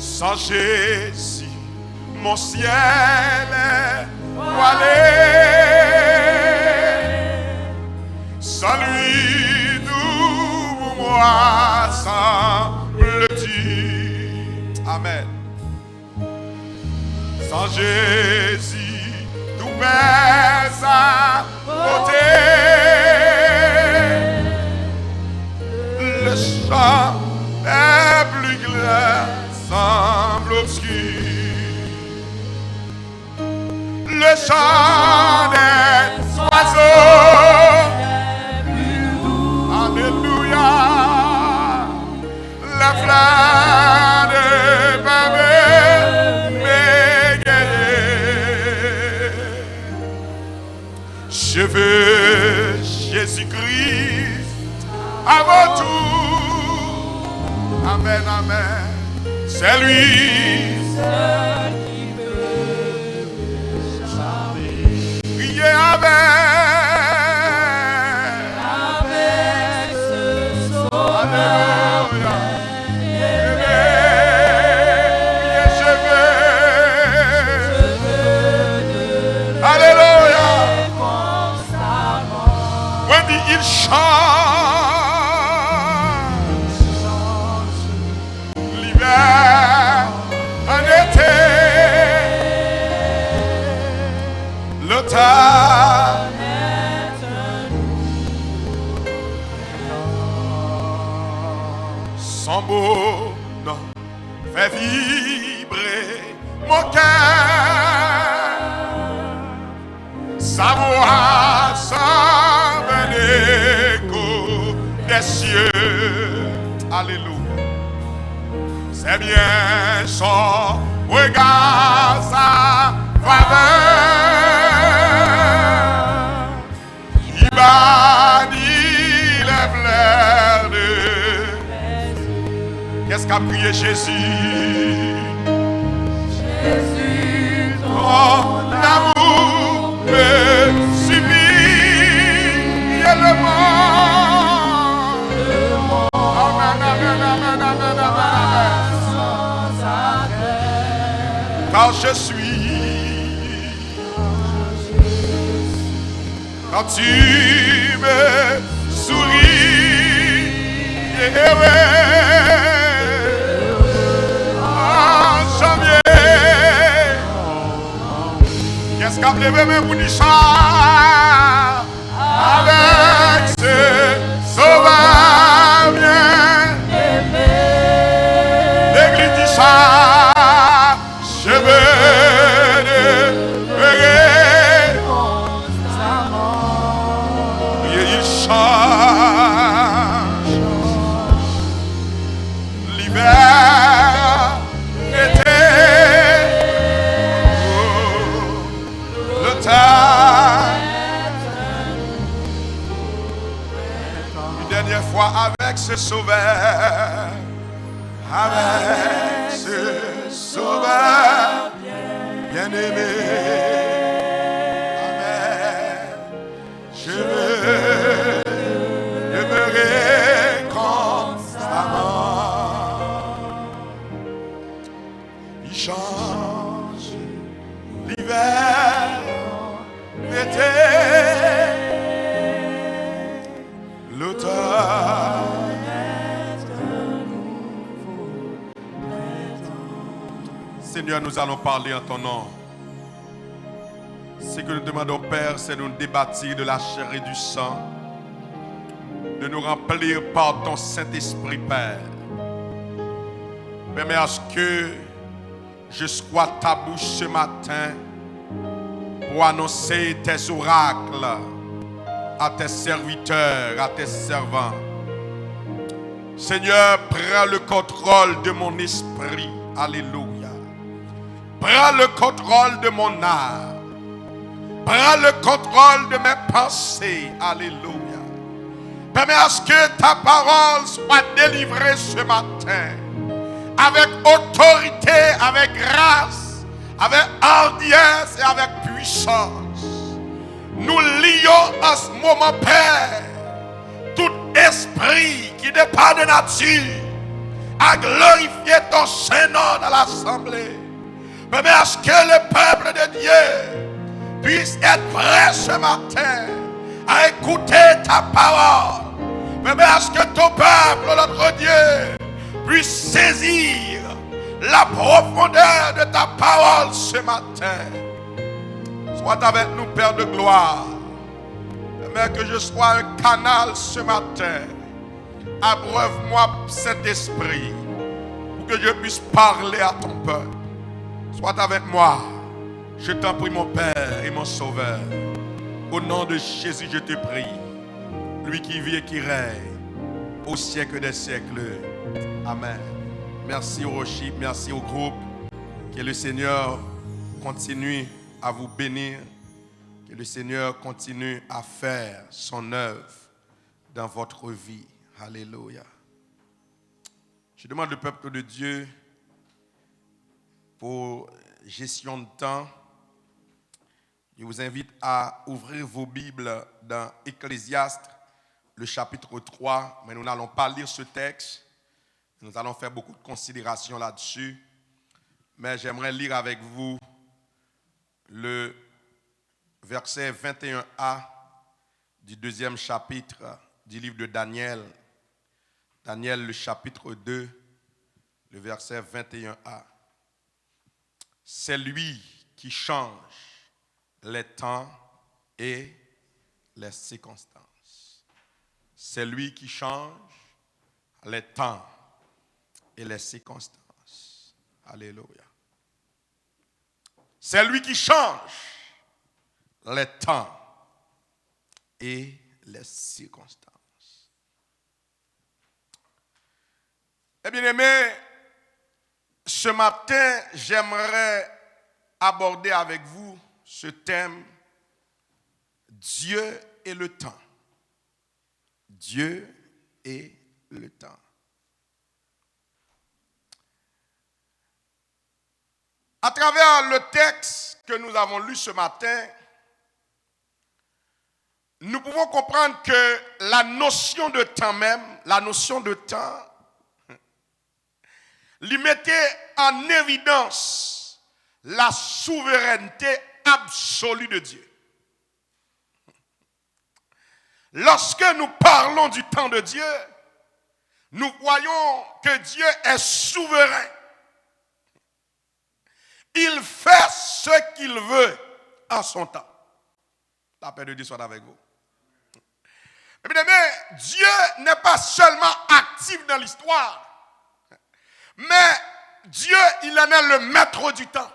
Sans Jésus, mon ciel est voilé. Sans lui, nous, moi, semble-t-il. Amen. Sans Jésus, tout baisse à côté. Le champ est plus clair, semble obscur. Le chant des oiseaux, alléluia. La flamme de bébé m'égaye. Je veux Jésus-Christ avant tout. Amen, amen. C'est lui seul qui peut me charmer. Priez avec ce sauveur. Je veux alléluia. When il change l'hiver en été, l'automne est un son beau nom fait vibrer mon cœur. Sa voix semble un écho des cieux. Alléluia. C'est bien son regard, sa faveur qui bannit les pleurs de. Qu'est-ce qu'a prié Jésus? Jésus, ton amour me suffit. Et le monde. Amen, amen, amen, amen, amen. Quand je suis, quand tu me souris, en janvier, qu'est-ce qu'a levé mes bounichards avec ce sauveur bien-aimé, l'église du char. Je veux demeurer constamment. Et il change l'hiver, l'été, le temps. Une dernière fois avec ce sauveur, avec ce sauveur bien-aimé. Amen. Je veux demeurer constamment. Il change l'hiver, l'été, l'automne. Seigneur, nous allons parler en ton nom. Ce que nous demandons, Père, c'est de nous débâtir de la chair et du sang, de nous remplir par ton Saint-Esprit, Père. Permets à ce que je sois ta bouche ce matin pour annoncer tes oracles à tes serviteurs, à tes servants. Seigneur, prends le contrôle de mon esprit. Alléluia. Prends le contrôle de mon âme. Prends le contrôle de mes pensées. Alléluia. Permets à ce que ta parole soit délivrée ce matin. Avec autorité, avec grâce, avec hardiesse et avec puissance. Nous lions en ce moment, Père, tout esprit qui n'est pas de nature, à glorifier ton Saint-Nom dans l'assemblée. Permets à ce que le peuple de Dieu puisse être prêt ce matin à écouter ta parole. Permets à ce que ton peuple, notre Dieu, puisse saisir la profondeur de ta parole ce matin. Sois avec nous, Père de gloire. Permets que je sois un canal ce matin. Abreuve-moi, Saint-Esprit, pour que je puisse parler à ton peuple. Sois avec moi. Je t'en prie, mon Père et mon Sauveur. Au nom de Jésus, je te prie. Lui qui vit et qui règne au siècle des siècles. Amen. Merci au worship, merci au groupe. Que le Seigneur continue à vous bénir. Que le Seigneur continue à faire son œuvre dans votre vie. Alléluia. Je demande au peuple de Dieu pour gestion de temps. Je vous invite à ouvrir vos Bibles dans Ecclésiaste, le chapitre 3. Mais nous n'allons pas lire ce texte. Nous allons faire beaucoup de considérations là-dessus. Mais j'aimerais lire avec vous le verset 21a du deuxième chapitre du livre de Daniel. Daniel, le chapitre 2, le verset 21a. C'est lui qui change les temps et les circonstances. C'est lui qui change les temps et les circonstances. Alléluia. C'est lui qui change les temps et les circonstances. Eh bien aimé, ce matin, j'aimerais aborder avec vous ce thème, Dieu et le temps. Dieu et le temps. À travers le texte que nous avons lu ce matin, nous pouvons comprendre que la notion de temps même, la notion de temps, lui mettait en évidence la souveraineté absolue de Dieu. Lorsque nous parlons du temps de Dieu, nous voyons que Dieu est souverain. Il fait ce qu'il veut en son temps. La paix de Dieu soit avec vous. Mais Dieu n'est pas seulement actif dans l'histoire, mais Dieu, il en est le maître du temps.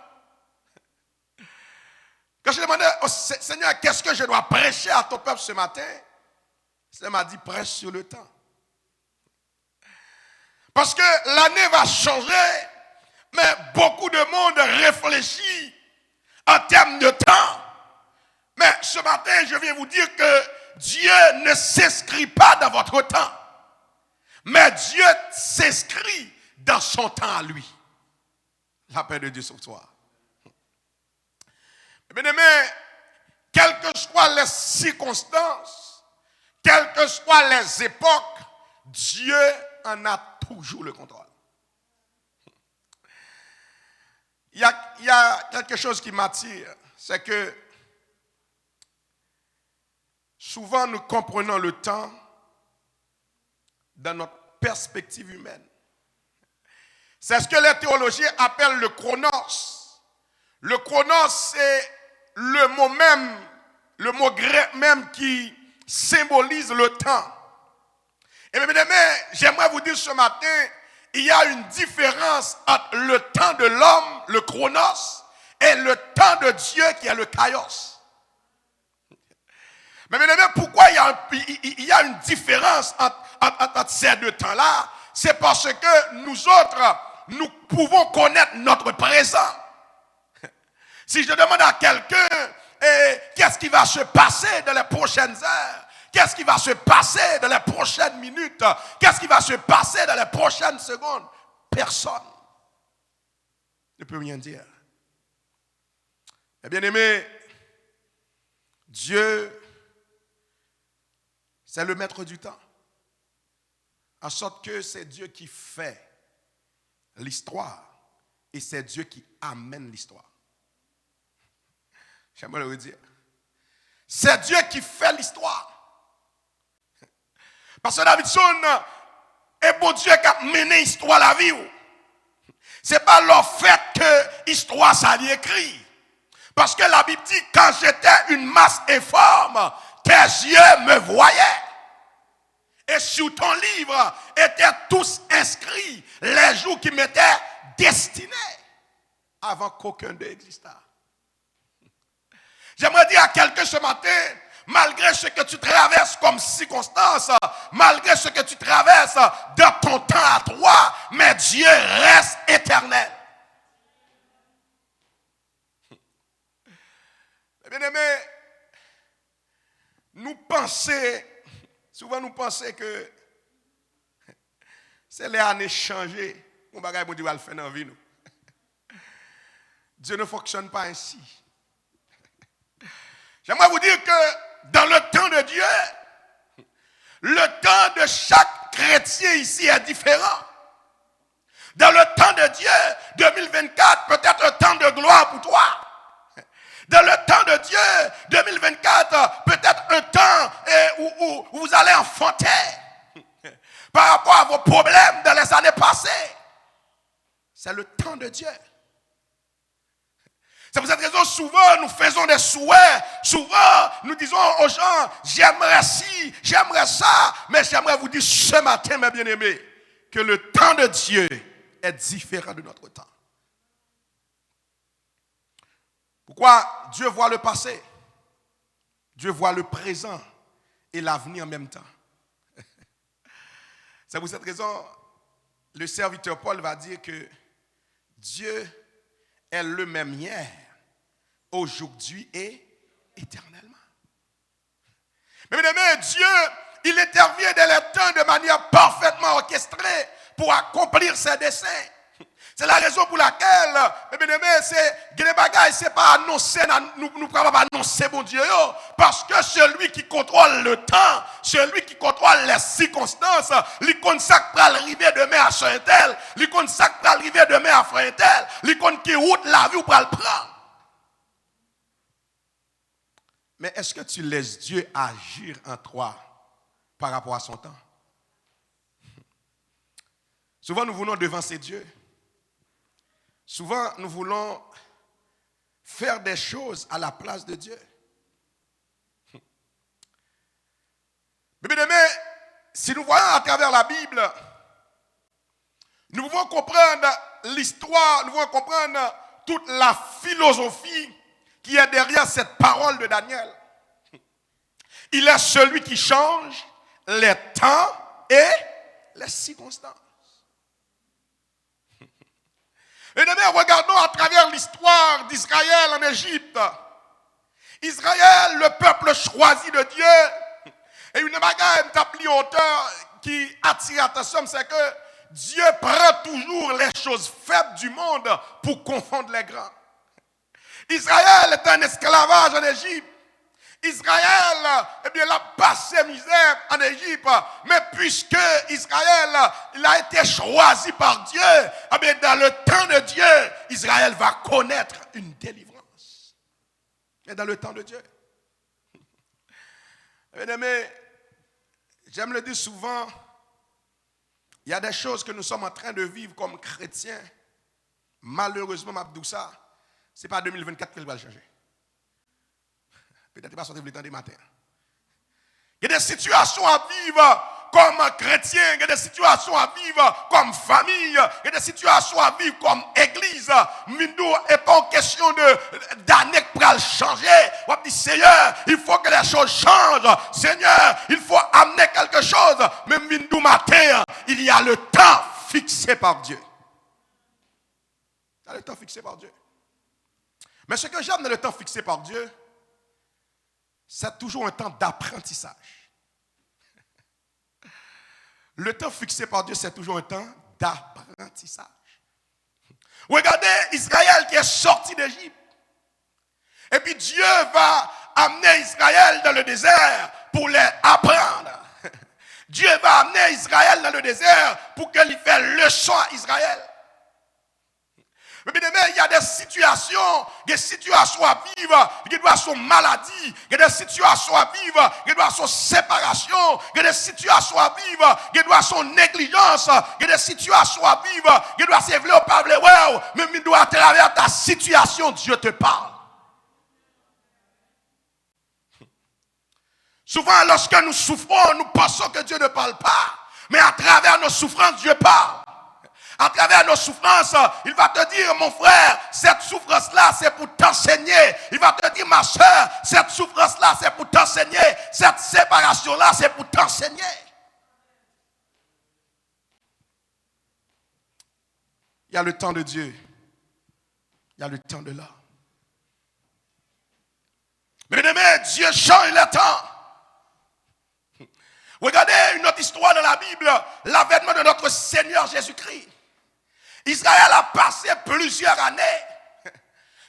Quand je demandais au Seigneur, qu'est-ce que je dois prêcher à ton peuple ce matin? Le Seigneur m'a dit, prêche sur le temps. Parce que l'année va changer, mais beaucoup de monde réfléchit en termes de temps. Mais ce matin, je viens vous dire que Dieu ne s'inscrit pas dans votre temps, mais Dieu s'inscrit dans son temps à lui. La paix de Dieu sur toi. Bien-aimé, quelles que soient les circonstances, quelles que soient les époques, Dieu en a toujours le contrôle. Il y a quelque chose qui m'attire, c'est que souvent nous comprenons le temps dans notre perspective humaine. C'est ce que les théologiens appellent le chronos. Le chronos, c'est le mot grec même qui symbolise le temps. Et bien, j'aimerais vous dire ce matin, il y a une différence entre le temps de l'homme, le chronos, et le temps de Dieu qui est le kaios. Mais pourquoi il y a une différence entre ces deux temps-là? C'est parce que nous autres, nous pouvons connaître notre présent. Si je demande à quelqu'un qu'est-ce qui va se passer dans les prochaines heures, qu'est-ce qui va se passer dans les prochaines minutes, qu'est-ce qui va se passer dans les prochaines secondes, personne ne peut rien dire. Eh bien aimé, Dieu, c'est le maître du temps. En sorte que c'est Dieu qui fait l'histoire et c'est Dieu qui amène l'histoire. J'aimerais le redire. C'est Dieu qui fait l'histoire. Parce que Davidson est bon Dieu qui a mené l'histoire à la vie. Ce n'est pas le fait que l'histoire ça lui écrit. Parce que la Bible dit, quand j'étais une masse informe, tes yeux me voyaient. Et sur ton livre étaient tous inscrits les jours qui m'étaient destinés avant qu'aucun d'eux existât. J'aimerais dire à quelqu'un ce matin, malgré ce que tu traverses comme circonstance, malgré ce que tu traverses dans ton temps à toi, mais Dieu reste éternel. Bien-aimés, souvent nous pensons que c'est les années changées, mon bagage bon Dieu va le faire dans la vie. Dieu ne fonctionne pas ainsi. J'aimerais vous dire que dans le temps de Dieu, le temps de chaque chrétien ici est différent. Dans le temps de Dieu, 2024 peut être un temps de gloire pour toi. Dans le temps de Dieu, 2024 peut être un temps où vous allez enfanter par rapport à vos problèmes dans les années passées. C'est le temps de Dieu. C'est pour cette raison, souvent, nous faisons des souhaits. Souvent, nous disons aux gens, j'aimerais ci, j'aimerais ça. Mais j'aimerais vous dire ce matin, mes bien-aimés, que le temps de Dieu est différent de notre temps. Pourquoi Dieu voit le passé? Dieu voit le présent et l'avenir en même temps. C'est pour cette raison, le serviteur Paul va dire que Dieu est le même hier, aujourd'hui et éternellement. Mais bien aimé, Dieu, il intervient dans les temps de manière parfaitement orchestrée pour accomplir ses desseins. C'est la raison pour laquelle, bien aimé, c'est pas annoncé, nous ne pouvons pas annoncer mon Dieu, parce que celui qui contrôle le temps, celui qui contrôle les circonstances, il consacre pour arriver demain à un tel, il consacre pour arriver demain à frère tel, il consacre qui route la vie pour le prendre. Mais est-ce que tu laisses Dieu agir en toi par rapport à son temps? Souvent nous voulons devancer Dieu. Souvent, nous voulons faire des choses à la place de Dieu. Mais bien aimé, si nous voyons à travers la Bible, nous pouvons comprendre l'histoire, nous pouvons comprendre toute la philosophie qui est derrière cette parole de Daniel. Il est celui qui change les temps et les circonstances. Et bien, regardons à travers l'histoire d'Israël en Égypte. Israël, le peuple choisi de Dieu. Et une bagaille qui attire l'attention, c'est que Dieu prend toujours les choses faibles du monde pour confondre les grands. Israël est un esclavage en Égypte. Israël, eh bien, a passé misère en Égypte, mais puisque Israël, il a été choisi par Dieu, eh bien, dans le temps de Dieu, Israël va connaître une délivrance. Et dans le temps de Dieu. Mais j'aime le dire souvent, il y a des choses que nous sommes en train de vivre comme chrétiens. Malheureusement, Mabdoussa, ce n'est pas 2024 qu'elle va le changer. Peut-être pas sortir le temps des matins. Il y a des situations à vivre comme chrétien, il y a des situations à vivre comme famille, il y a des situations à vivre comme église. Mindou est en question d'années pour le changer. On dit Seigneur, il faut que les choses changent. Seigneur, il faut amener quelque chose. Mais Mindou matin, il y a le temps fixé par Dieu. Il y a le temps fixé par Dieu. Mais ce que j'aime dans le temps fixé par Dieu, c'est toujours un temps d'apprentissage. Le temps fixé par Dieu, c'est toujours un temps d'apprentissage. Regardez Israël qui est sorti d'Égypte. Et puis Dieu va amener Israël dans le désert pour les apprendre. Dieu va amener Israël dans le désert pour qu'il fasse leçon à Israël. Mais bien aimé, il y a des situations à vivre, des situations maladie, des situations à vivre, des situations séparation, des situations à vivre, des situations négligence, des situations à vivre, des situations vle ou pas vle, mais il doit à travers ta situation, Dieu te parle. Souvent, lorsque nous souffrons, nous pensons que Dieu ne parle pas. Mais à travers nos souffrances, Dieu parle. À travers nos souffrances, il va te dire, mon frère, cette souffrance-là, c'est pour t'enseigner. Il va te dire, ma soeur, cette souffrance-là, c'est pour t'enseigner. Cette séparation-là, c'est pour t'enseigner. Il y a le temps de Dieu. Il y a le temps de l'homme. Mais bien aimé, Dieu change le temps. Regardez une autre histoire dans la Bible, l'avènement de notre Seigneur Jésus-Christ. Israël a passé plusieurs années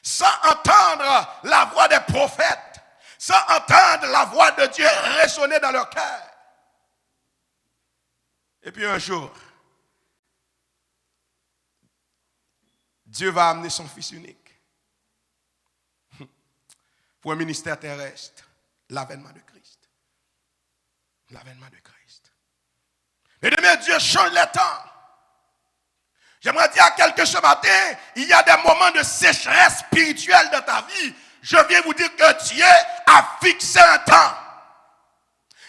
sans entendre la voix des prophètes, sans entendre la voix de Dieu résonner dans leur cœur. Et puis un jour, Dieu va amener son Fils unique pour un ministère terrestre, l'avènement de Christ. L'avènement de Christ. Et demain, Dieu change les temps. J'aimerais dire à quelqu'un ce matin, il y a des moments de sécheresse spirituelle dans ta vie. Je viens vous dire que Dieu a fixé un temps.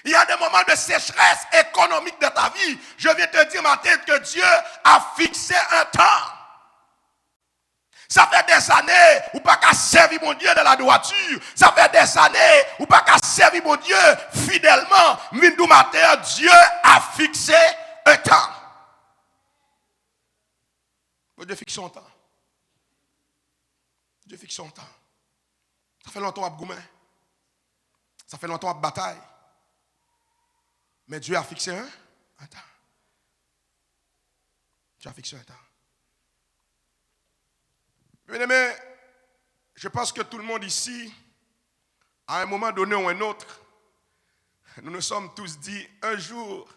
Il y a des moments de sécheresse économique dans ta vie. Je viens te dire matin que Dieu a fixé un temps. Ça fait des années où pas qu'à servir mon Dieu dans la droiture. Ça fait des années où pas qu'à servir mon Dieu fidèlement. Mindou matin, Dieu a fixé un temps. Dieu fixe son temps. Dieu fixe son temps. Ça fait longtemps à Goumen. Ça fait longtemps à bataille. Mais Dieu a fixé un temps. Dieu a fixé un temps. Bien-aimés, je pense que tout le monde ici, à un moment donné ou un autre, nous nous sommes tous dit, un jour,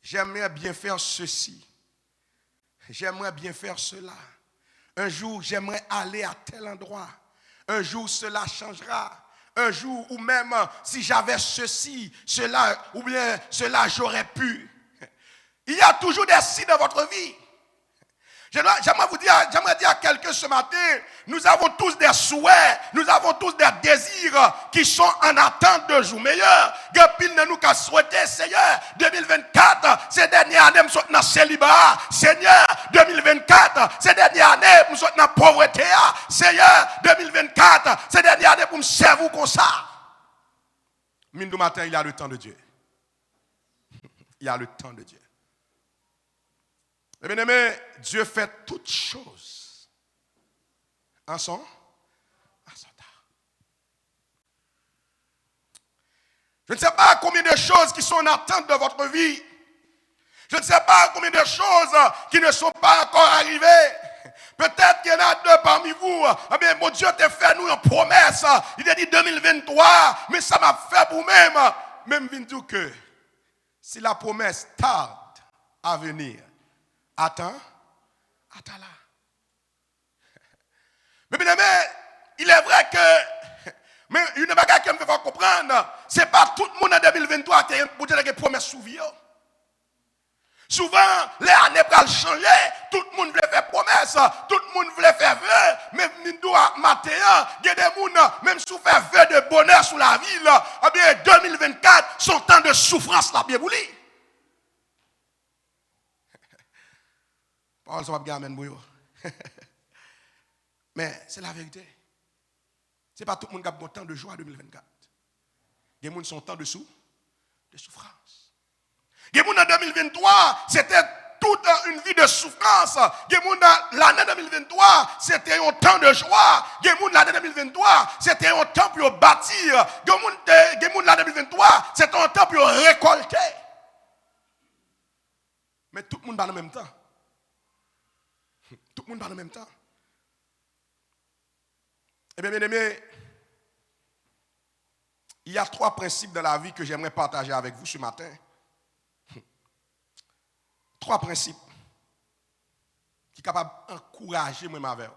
j'aimerais bien faire ceci. J'aimerais bien faire cela. Un jour, j'aimerais aller à tel endroit. Un jour, cela changera. Un jour, ou même si j'avais ceci, cela, ou bien cela, j'aurais pu. Il y a toujours des si dans votre vie. J'aimerais dire à quelqu'un ce matin, nous avons tous des souhaits, nous avons tous des désirs qui sont en attente de jours meilleurs. Gapil ne nous qu'a souhaité, Seigneur, 2024, ces dernières années, nous sommes dans le célibat. Seigneur, 2024, ces dernières années, nous sommes dans la pauvreté. Seigneur, 2024, ces dernières années, pour me servir comme ça. Mindou matin, il y a le temps de Dieu. Il y a le temps de Dieu. Bien aimé, Dieu fait toutes choses en son temps. Je ne sais pas combien de choses qui sont en attente de votre vie. Je ne sais pas combien de choses qui ne sont pas encore arrivées. Peut-être qu'il y en a deux parmi vous. Eh bien, mon Dieu t'a fait nous une promesse. Il a dit 2023, mais ça m'a fait pour même. Même Vindou que si la promesse tarde à venir, attends là. Mais bien aimé, il est vrai que, mais une bagarre qui me fait comprendre, c'est pas tout le monde en 2023 qui a une promesse sous vie. Souvent, les années pour changer, tout le monde voulait faire promesse, tout le monde voulait faire vœu, même nous matin, il y a des gens, même si vous faites vœu de bonheur sous la ville, eh bien 2024, son temps de souffrance là, bien voulu. Parole soit bien amen bouillon. Mais c'est la vérité. Ce n'est pas tout le monde qui a bon temps de joie en 2024. Il y a des gens qui sont temps de souffrance. Il y a des gens en 2023, c'était toute une vie de souffrance. Il y a des gens l'année 2023, c'était un temps de joie. Il y a des gens l'année 2023, c'était un temps pour bâtir. Il y a des gens l'année 2023, c'était un temps pour récolter. Mais tout le monde dans le même temps. Tout le monde dans le même temps. Eh bien, bien aimé, il y a 3 principes dans la vie que j'aimerais partager avec vous ce matin. 3 principes qui est capable d'encourager moi avec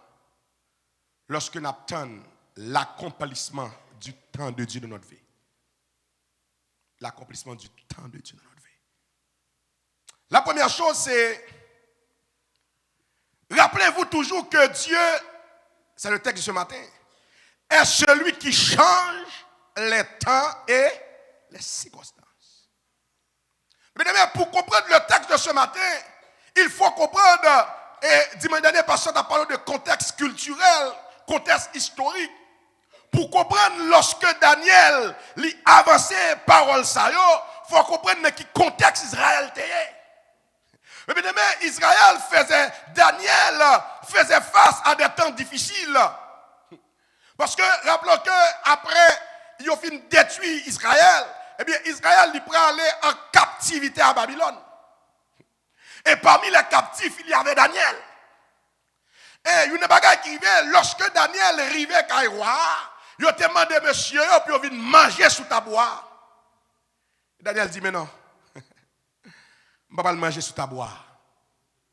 lorsque nous attendons l'accomplissement du temps de Dieu dans notre vie. L'accomplissement du temps de Dieu dans notre vie. La première chose, c'est rappelez-vous toujours que Dieu, c'est le texte de ce matin, est celui qui change les temps et les circonstances. Mais pour comprendre le texte de ce matin, il faut comprendre, et dimanche dernier, pasteur a parlé de contexte culturel, contexte historique. Pour comprendre lorsque Daniel lit avancer parole ça, il faut comprendre qui contexte Israël était. Mais Israël Daniel faisait face à des temps difficiles. Parce que, rappelons qu'après, ils ont fini de détruire Israël, eh bien, Israël, il pourrait aller en captivité à Babylone. Et parmi les captifs, il y avait Daniel. Et une bagaille qui arrivait, lorsque Daniel arrivait à roi, il a demandé monsieur, puis il vient manger sous ta bois. Daniel dit, mais non, je ne vais pas manger sous ta bois.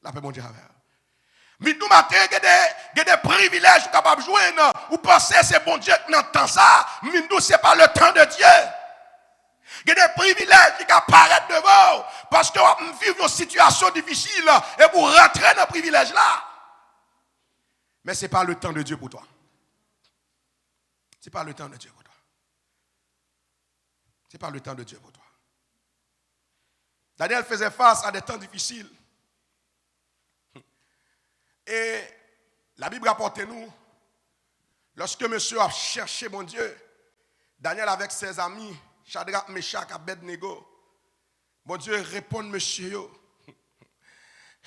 La paix, mon Dieu. Mais nous, matin, il y a des privilèges capables de jouer. Vous pensez que c'est bon Dieu qui entend ça, mais nous, ce n'est pas le temps de Dieu. Il y a des privilèges qui apparaissent devant vous parce que vous vivez une situation difficile et vous rentrez dans ce privilège-là. Mais ce n'est pas le temps de Dieu pour toi. Ce n'est pas le temps de Dieu pour toi. Ce n'est pas le temps de Dieu pour toi. Daniel faisait face à des temps difficiles. Et la Bible rapporte nous, lorsque monsieur a cherché mon Dieu, Daniel avec ses amis, Shadrach, Meshach, Abednego, mon Dieu répond monsieur.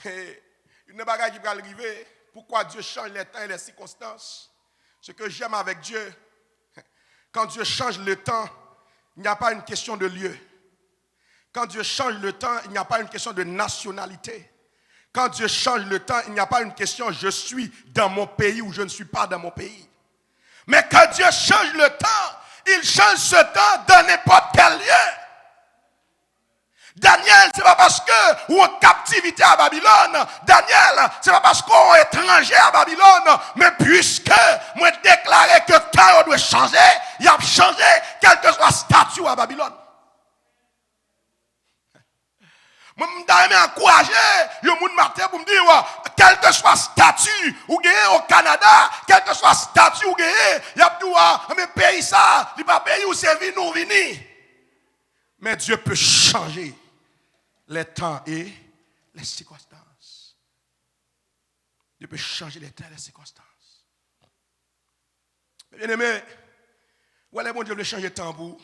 Et une bagaille qui va arriver, pourquoi Dieu change les temps et les circonstances. Ce que j'aime avec Dieu, quand Dieu change le temps, il n'y a pas une question de lieu. Quand Dieu change le temps, il n'y a pas une question de nationalité. Quand Dieu change le temps, il n'y a pas une question je suis dans mon pays ou je ne suis pas dans mon pays. Mais quand Dieu change le temps, il change ce temps dans n'importe quel lieu. Daniel, ce n'est pas parce que ou en captivité à Babylone. Daniel, ce n'est pas parce qu'on est étranger à Babylone. Mais puisque moi déclaré que temps doit changer, il a changé quel que soit le statut à Babylone. Je vais encourager les gens matin pour me dire, quel que soit le statut ou au Canada, quel que soit le statut ou il y a dit, mais pays ça, il n'y a pas pays où c'est venu ou venir. Mais Dieu peut changer les temps et les circonstances. Dieu peut changer les temps et les circonstances. Bien aimé, voilà, bon Dieu veut changer le temps pour vous,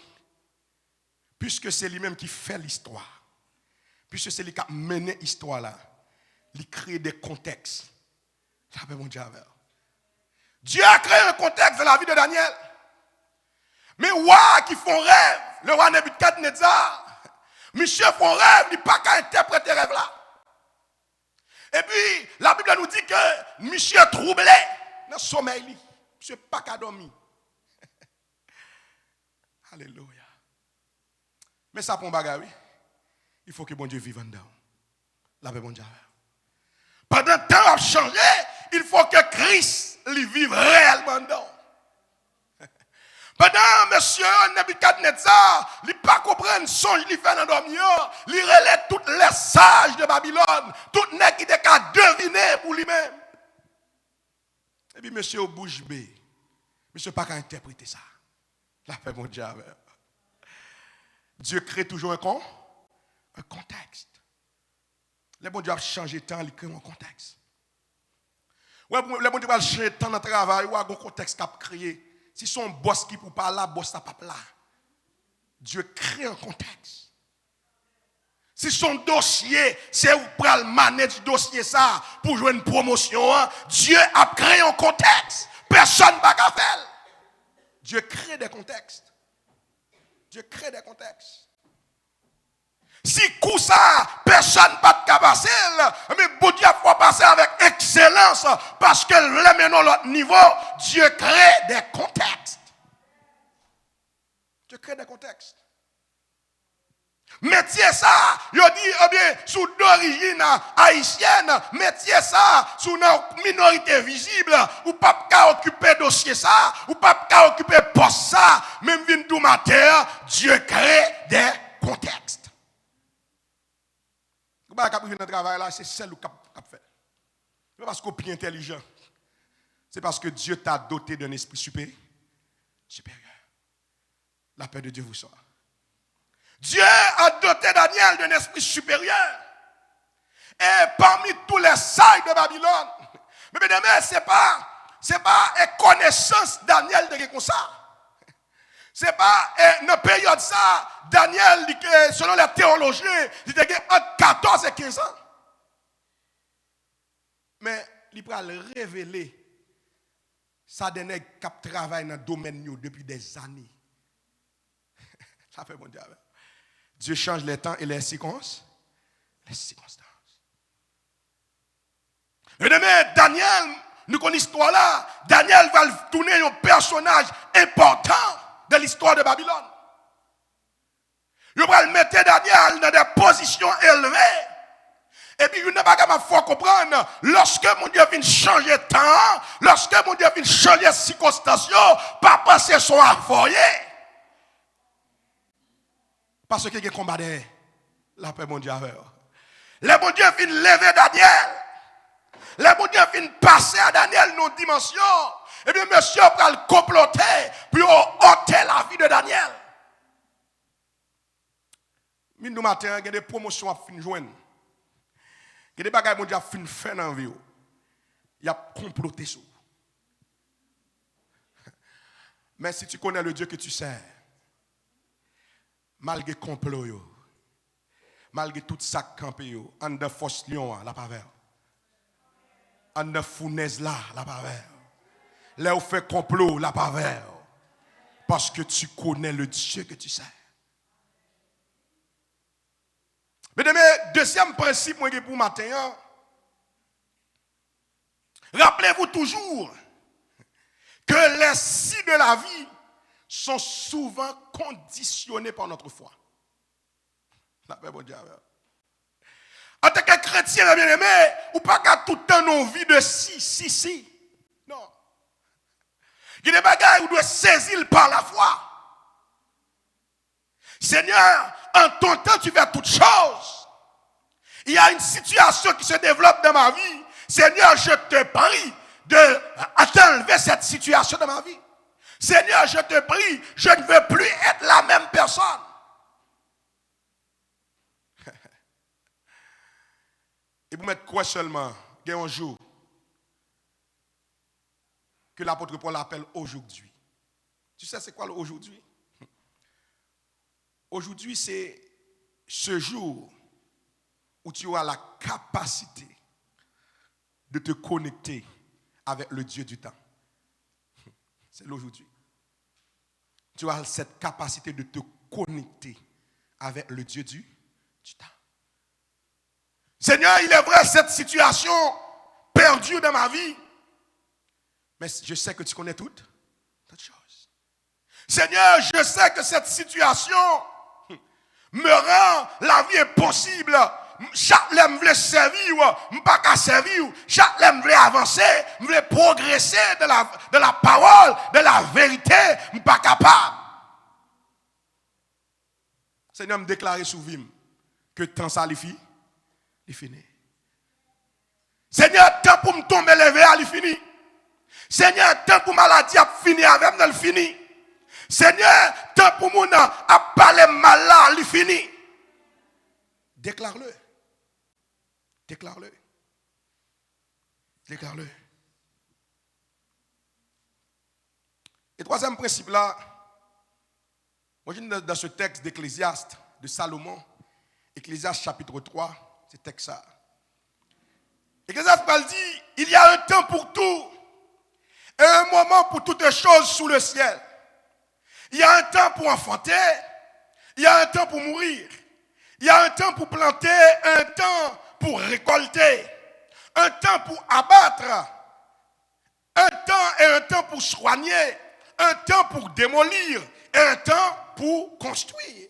puisque c'est lui-même qui fait l'histoire. Puisque c'est lui qui a mené l'histoire là, il crée des contextes. Ça fait mon Dieu. Dieu a créé un contexte dans la vie de Daniel. Mais roi qui font rêve, le roi Nebuchadnezzar, monsieur font rêve, il n'a pas qu'à interpréter rêve là. Et puis, la Bible nous dit que monsieur troublé dans le sommeil, monsieur pas qu'à dormir. Alléluia. Mais ça pour un bagage, oui. Il faut que bon Dieu vive en dedans. La paix, bon Dieu. Pendant que le temps a changé, il faut que Christ lui vive réellement dedans. Pendant monsieur Nebuchadnezzar, il ne pas comprendre songe qu'il fait dans dormir, il relève tous les sages de Babylone, tout les qui étaient qu'à deviner pour lui-même. Et puis monsieur au bouche bée, monsieur pas qu'à interpréter ça. La paix, mon Dieu. Dieu crée toujours un contexte. Le bon Dieu a changé de temps, il crée un contexte. Ouais, le bon Dieu a changé de temps dans le travail, il y a un contexte qu'il a créé. Si son boss qui ne peut pas là, boss n'a pas là. Dieu crée un contexte. Si son dossier, c'est où pour le manager dossier ça, pour jouer une promotion, Dieu a créé un contexte. Personne ne va faire. Dieu crée des contextes. Dieu crée des contextes. Si coup ça, personne ne va te passer, mais bon Dieu faut passer avec excellence parce que là maintenant l'autre niveau, Dieu crée des contextes. Dieu crée des contextes. Métier ça, yo dit eh bien sous d'origine haïtienne, métier ça sous une minorité visible, ou pas qu'à occuper dossier ça, ou pas qu'à occuper poste ça, même vinn tout matin, Dieu crée des contextes. Bah cap vinn travail là, c'est celle ou cap fait. C'est parce qu'on est intelligent. C'est parce que Dieu t'a doté d'un esprit supérieur. La paix de Dieu vous soit. Dieu a doté Daniel d'un esprit supérieur. Et parmi tous les sages de Babylone, mais bien aimé, c'est pas une connaissance Daniel de comme ça. C'est pas une période ça, Daniel, selon les théologiens, il était entre 14 et 15 ans. Mais il va révéler ça donne cap travail dans le domaine depuis des années. Ça fait bon Dieu. Dieu change les temps et les circonstances. Et demain, Daniel, nous connaissons l'histoire là. Daniel va tourner un personnage important de l'histoire de Babylone. Il va mettre Daniel dans des positions élevées. Et puis, il n'a pas capable de comprendre, lorsque mon Dieu vient changer de temps, lorsque mon Dieu vient changer de circonstances, pas passer son affoyer. Parce qu'il y a un combat derrière. La paix, mon Dieu, avec. Le bon Dieu vient lever Daniel. Le bon Dieu vient passer à Daniel nos dimensions. Et bien, monsieur va le comploter pour ôter la vie de Daniel. Nous matin, il y a des promotions à fin joindre. Il y a des bagages qui ont fin faire dans la vie. Il y a comploté sur. Mais si tu connais le Dieu que tu sers, malgré complot, malgré tout ça campé, en de force lion, la paveur. En de fournaise là, la paveur. Là où fait complot, la paveur. Parce que tu connais le Dieu que tu sers. Mais deuxième principe moi pour matin, rappelez-vous toujours que les si de la vie sont souvent conditionnés par notre foi. La paix, bon Dieu. En tant que chrétien, bien aimé, ou pas qu'à tout le temps nos vies de si. Non. Il y a des bagages où on doit saisir par la foi. Seigneur, en ton temps, tu fais toutes choses. Il y a une situation qui se développe dans ma vie. Seigneur, je te prie d'enlever cette situation dans ma vie. Seigneur, je te prie, je ne veux plus être la même personne. Et vous mettez quoi seulement? Il y a un jour que l'apôtre Paul appelle aujourd'hui. Tu sais c'est quoi l'aujourd'hui? Aujourd'hui, c'est ce jour où tu auras la capacité de te connecter avec le Dieu du temps. C'est l'aujourd'hui. Tu as cette capacité de te connecter avec le Dieu du temps. Seigneur, il est vrai, cette situation perdue dans ma vie, mais je sais que tu connais toutes choses. Seigneur, je sais que cette situation me rend la vie impossible. Chaque fois que je veux servir, je ne peux pas servir. Chaque fois que je veux avancer, je veux progresser de la parole, de la vérité, je ne suis pas capable. Seigneur, me déclarer sous vie que temps ça, il finit. Seigneur, temps pour me tomber lever, il finit. Seigneur, temps pour maladie, il finit avec moi, il finit. Seigneur, temps pour mon à parler mal là, il finit. Déclare-le. Déclare-le. Déclare-le. Et troisième principe là, moi je suis dans ce texte d'Ecclésiaste, de Salomon, Ecclésiaste chapitre 3, ce texte-là. Ecclésiaste dit, il y a un temps pour tout, et un moment pour toutes choses sous le ciel. Il y a un temps pour enfanter, il y a un temps pour mourir, il y a un temps pour planter, un temps pour récolter, un temps pour abattre, un temps et un temps pour soigner, un temps pour démolir et un temps pour construire.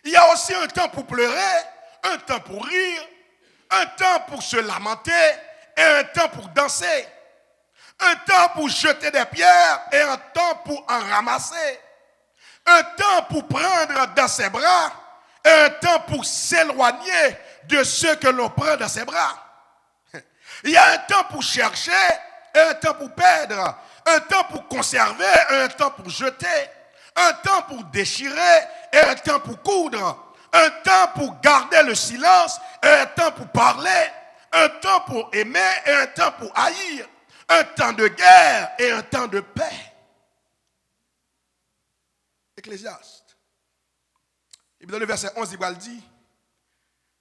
Il y a aussi un temps pour pleurer, un temps pour rire, un temps pour se lamenter et un temps pour danser. Un temps pour jeter des pierres et un temps pour en ramasser. Un temps pour prendre dans ses bras et un temps pour s'éloigner de ceux que l'on prend dans ses bras. Il y a un temps pour chercher et un temps pour perdre. Un temps pour conserver et un temps pour jeter. Un temps pour déchirer et un temps pour coudre. Un temps pour garder le silence et un temps pour parler. Un temps pour aimer et un temps pour haïr. Un temps de guerre et un temps de paix. Ecclésiaste. Et puis dans le verset 11, il dit,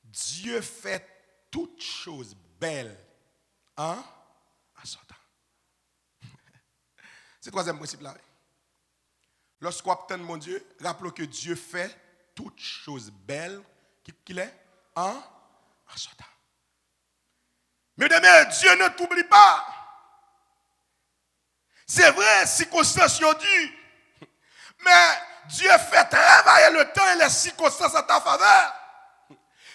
Dieu fait toutes choses belles en son temps. C'est le troisième principe là. Lorsqu'on obtient mon Dieu, rappelons que Dieu fait toutes choses belles qu'il est en son temps. Mais demain, Dieu ne t'oublie pas. C'est vrai, circonstances sont dures. Mais Dieu fait travailler le temps et les circonstances à ta faveur.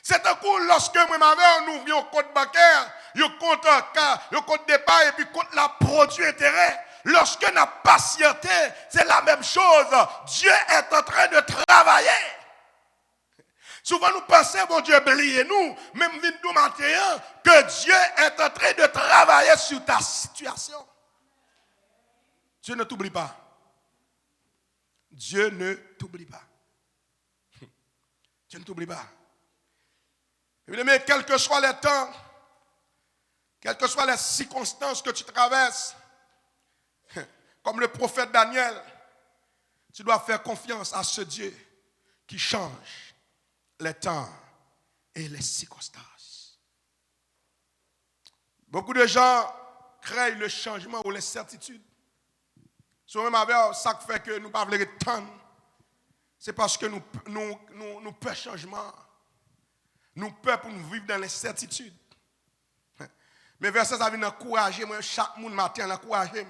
C'est un coup, lorsque moi on ouvre un compte bancaire, un compte départ et puis compte la produit intérêt. Lorsque nous avons patienté, c'est la même chose. Dieu est en train de travailler. Souvent nous pensons, bon Dieu, oubliez-nous, même nous matin, que Dieu est en train de travailler sur ta situation. Dieu ne t'oublie pas. Dieu ne t'oublie pas. Dieu ne t'oublie pas. Mais quel que soit le temps, quelles que soient les circonstances que tu traverses, comme le prophète Daniel, tu dois faire confiance à ce Dieu qui change les temps et les circonstances. Beaucoup de gens craignent le changement ou l'incertitude. Souvent, ça fait que nous ne pouvons pas attendre. C'est parce que nous peur changement. Nous peur pour nous vivre dans l'incertitude. Mais verset ça vient encourager moi chaque monde matin encourager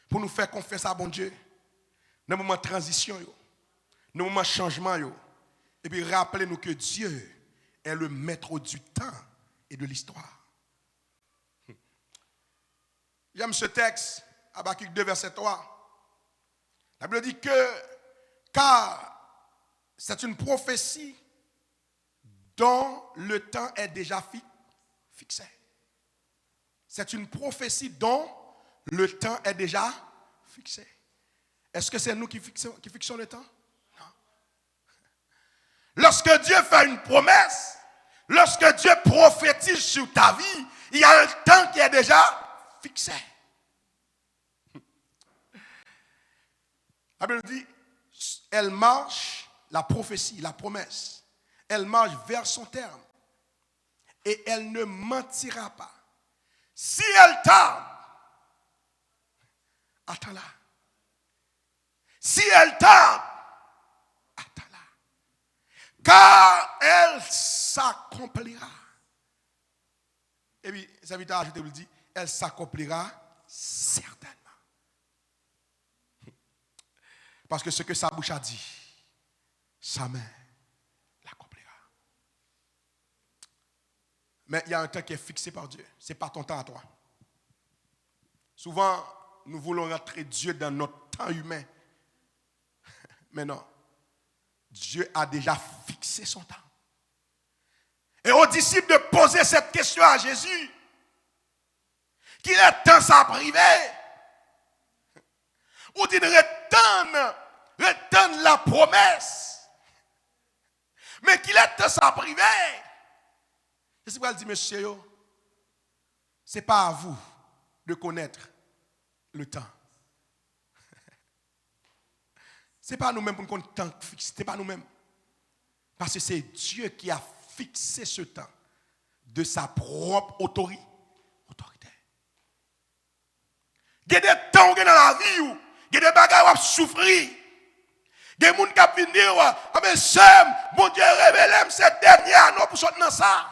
pour nous faire confiance à bon Dieu. Dans le moment de transition, dans le moment de changement. Et puis rappelez-nous que Dieu est le maître du temps et de l'histoire. J'aime ce texte, Habakkuk 2, verset 3. La Bible dit que, car c'est une prophétie dont le temps est déjà fixé. C'est une prophétie dont le temps est déjà fixé. Est-ce que c'est nous qui fixons le temps? Non. Lorsque Dieu fait une promesse, lorsque Dieu prophétise sur ta vie, il y a un temps qui est déjà fixé. La Bible dit, elle marche, la prophétie, la promesse, elle marche vers son terme et elle ne mentira pas. Si elle tarde, attends-la. Si elle tarde, attends-la. Car elle s'accomplira. Et puis, ça veut dire, je te dis, elle s'accomplira certainement. Parce que ce que sa bouche a dit, sa main l'accomplira. Mais il y a un temps qui est fixé par Dieu. Ce n'est pas ton temps à toi. Souvent, nous voulons rentrer Dieu dans notre temps humain. Mais non. Dieu a déjà fixé son temps. Et aux disciples de poser cette question à Jésus. Qu'il est temps ça privé. Ou dit retendre la promesse. Mais qu'il est temps ça privé. C'est ce qu'il dit, monsieur, ce n'est pas à vous de connaître le temps. Ce n'est pas nous-mêmes pour connaître le temps fixé. Ce n'est pas nous-mêmes. Parce que c'est Dieu qui a fixé ce temps de sa propre autorité. Il y a des temps dans la vie où il y a des bagages qui souffrir. Il y a des gens qui viennent dire, ah mais Sam, mon Dieu révèle cette dernière non pour sortir dans ça.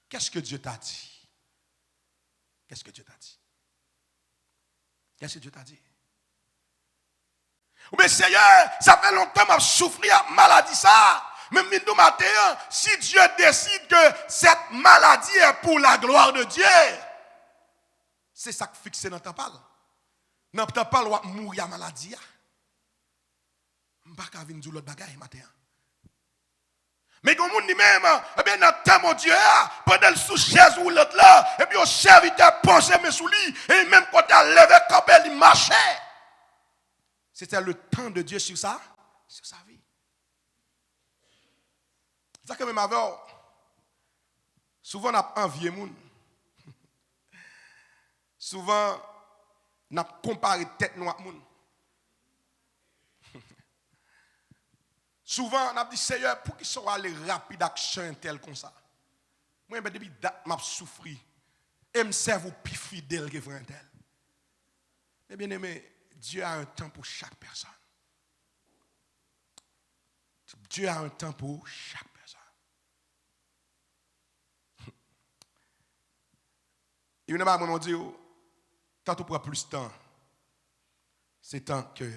Qu'est-ce que Dieu t'a dit? Qu'est-ce que Dieu t'a dit? Qu'est-ce que Dieu t'a dit? Mais Seigneur, ça fait longtemps que je souffre de maladie ça. Mais matin, si Dieu décide que cette maladie est pour la gloire de Dieu, c'est ça qui fixe dans ta parole. Dans ta parole, on mourir à maladie. Je ne peux pas venir l'autre bagaille matin. Mais comme on dit même, eh bien, dans le temps, mon Dieu, pendant le sous-chaise ou l'autre là, et puis au serviteur pensait mes sous lui, et même quand il a levé campé, il marchait. C'était le temps de Dieu sur ça, sur sa vie. C'est ça que même avec, souvent on a envié moun. Souvent on a comparé tête nous avec moun. Souvent, on a dit, Seigneur, pour qu'ils soient allés rapide action tel comme ça. Moi, depuis date, je souffre. Et me serve au plus fidèle que frère tel. Mais bien aimé, Dieu a un temps pour chaque personne. Dieu a un temps pour chaque personne. Et une fois, moi, dit, tant tu prends plus de temps, c'est tant que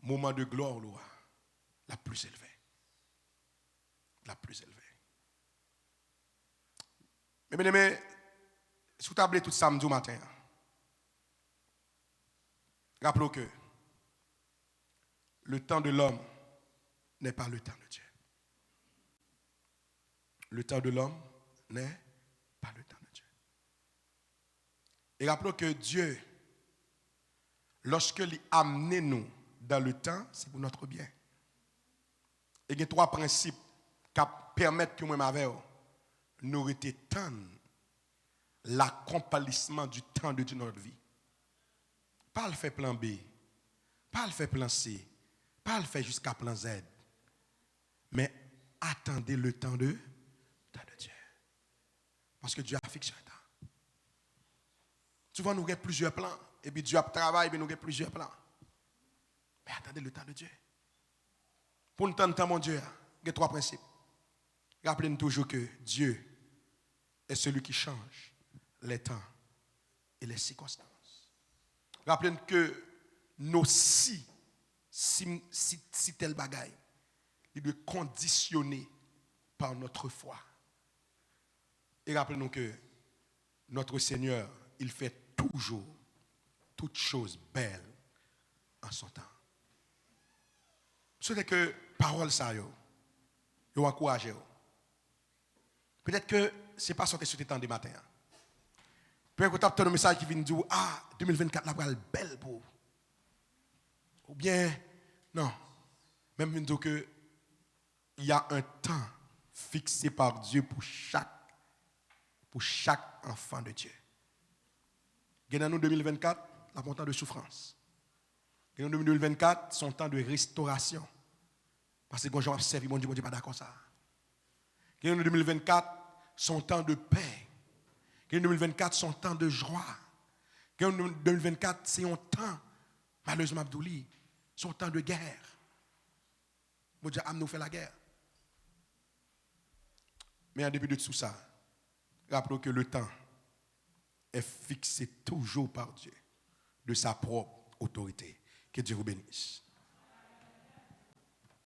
moment de gloire, la plus élevée. La plus élevée. Mais bien aimé, si vous avez tout samedi matin, rappelez que le temps de l'homme n'est pas le temps de Dieu. Le temps de l'homme n'est pas le temps de Dieu. Et rappelez que Dieu, lorsque il a amené nous dans le temps, c'est pour notre bien. Et il y a trois principes qui permettent que moi avec nous retenions l'accomplissement du temps de Dieu dans notre vie. Pas le faire plan B, pas le faire plan C, pas le faire jusqu'à plan Z. Mais attendez le temps de Dieu. Parce que Dieu a fixé un temps. Souvent nous avons plusieurs plans. Et puis Dieu a travaillé, et nous avons plusieurs plans. Mais attendez le temps de Dieu. Pour nous temps, mon Dieu, il y a trois principes. Rappelez-nous toujours que Dieu est celui qui change les temps et les circonstances. Rappelez-nous que nos si tel bagaille, il doit conditionner par notre foi. Et rappelez-nous que notre Seigneur, il fait toujours toutes choses belles en son temps. C'est que parole ça yo encourage. Peut-être que c'est pas sorti sur tes temps des matins. Peut-être que tu as un message qui vient dire 2024 la va belle pour. Ou bien non. Même dire que il y a un temps fixé par Dieu pour chaque enfant de Dieu. Dans nous 2024, la temps de souffrance. Dans 2024, son temps de restauration. Parce que quand j'ai servi, mon Dieu pas d'accord ça. Dans 2024, son temps de paix. Dans 2024, son temps de joie. Dans 2024, c'est un temps, malheureusement Abdouli, son temps de guerre. Mon Dieu, nous fait la guerre. Mais en début de tout ça, rappelons que le temps est fixé toujours par Dieu, de sa propre autorité. Que Dieu vous bénisse.